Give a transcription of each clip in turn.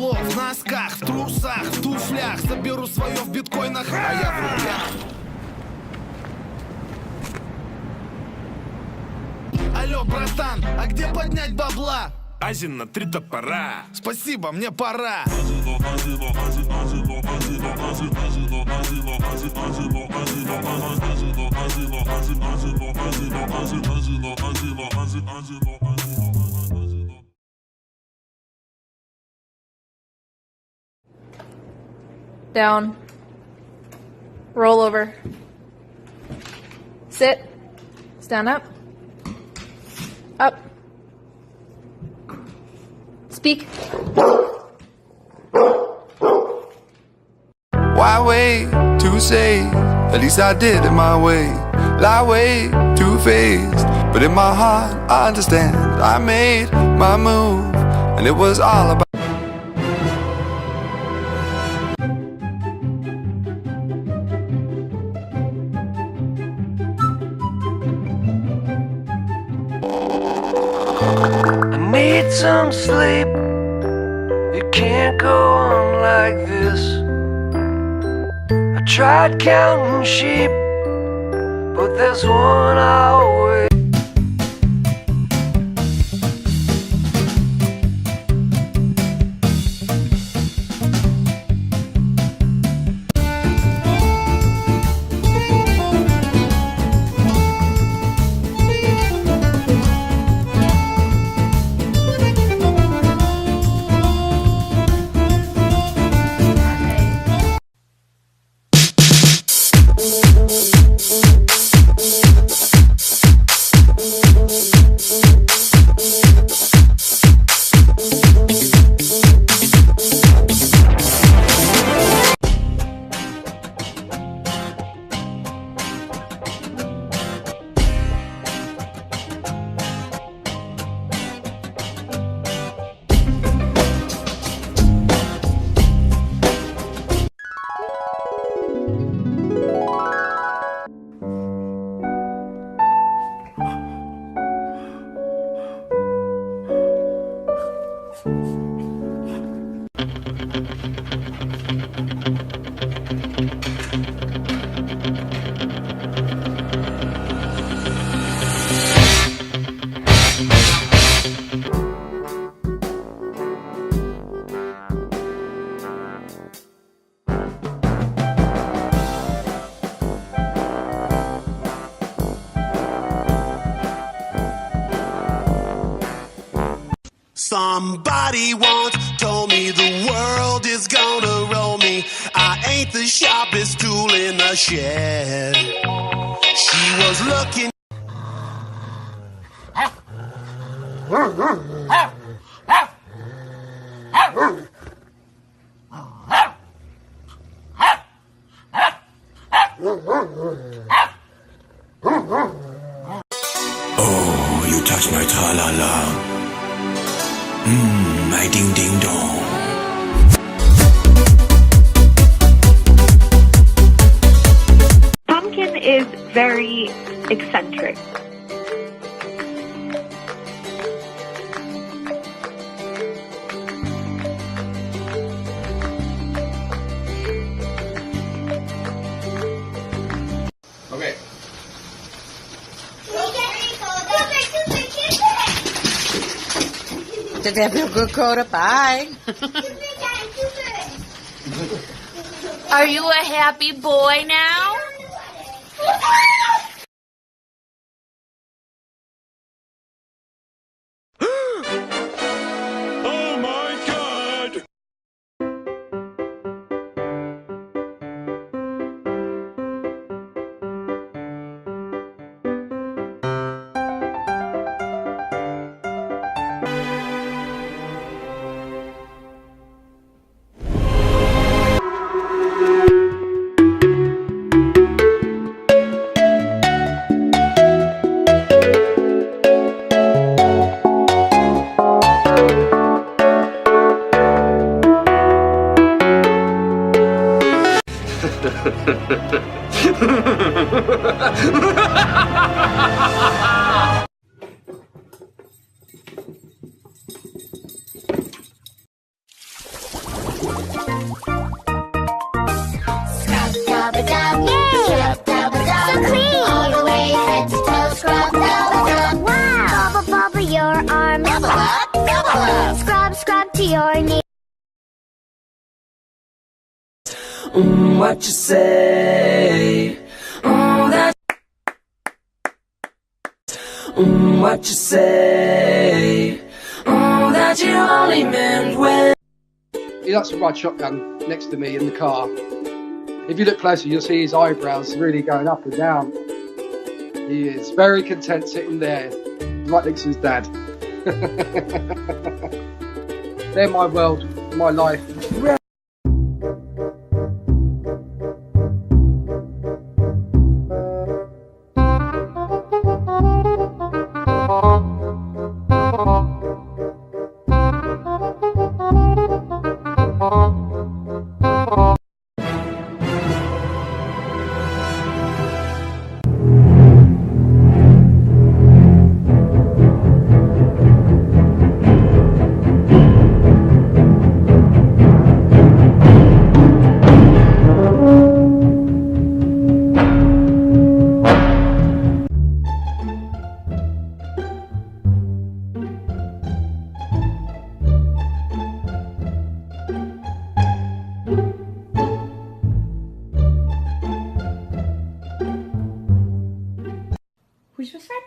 бабло в носках, в трусах, в туфлях. Заберу свое в биткоинах, а я в рублях. Алло, братан, а где поднять бабла? Азин на 3 топора. Спасибо, мне пора. Down. Roll over. Sit. Stand up. Up. Speak. Why wait to say? At least I did it my way. Lie way too faced, but in my heart I understand. I made my move, and it was all about. I need some sleep. You can't go on like this. I tried counting sheep, but there's one I always. Somebody once told me the world is gonna roll me. I ain't the sharpest tool in the shed. She was looking. Oh, you touch my tra-la-la. My ding-ding-dong. Pumpkin is very eccentric. Okay. Did they have a good quota? Bye. Are you a happy boy now? Oh my god! morning. What you say? That. What you say? That you only meant when. He likes to ride shotgun next to me in the car. If you look closer, you'll see his eyebrows really going up and down. He is very content sitting there, right next to his dad. They're my world, my life. Who's your friend?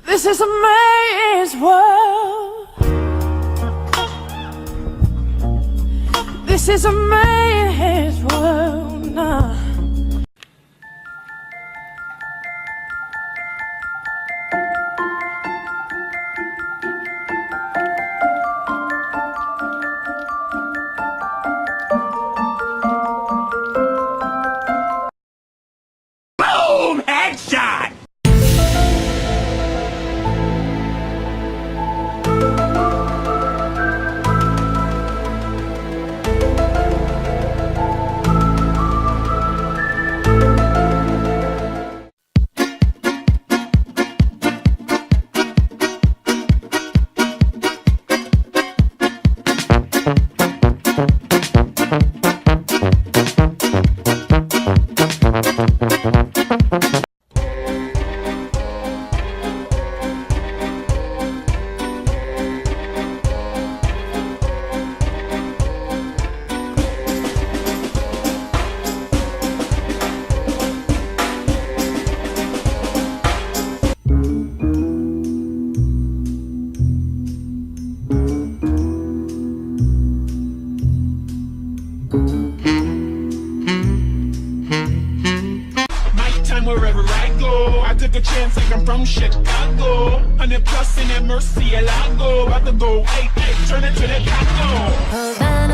This is a man's world. This is a man's world now. Boom! Headshot! Wherever I go, I took a chance like I'm from Chicago. 100+ in that Murcielago, about to go, hey, turn it to the taco.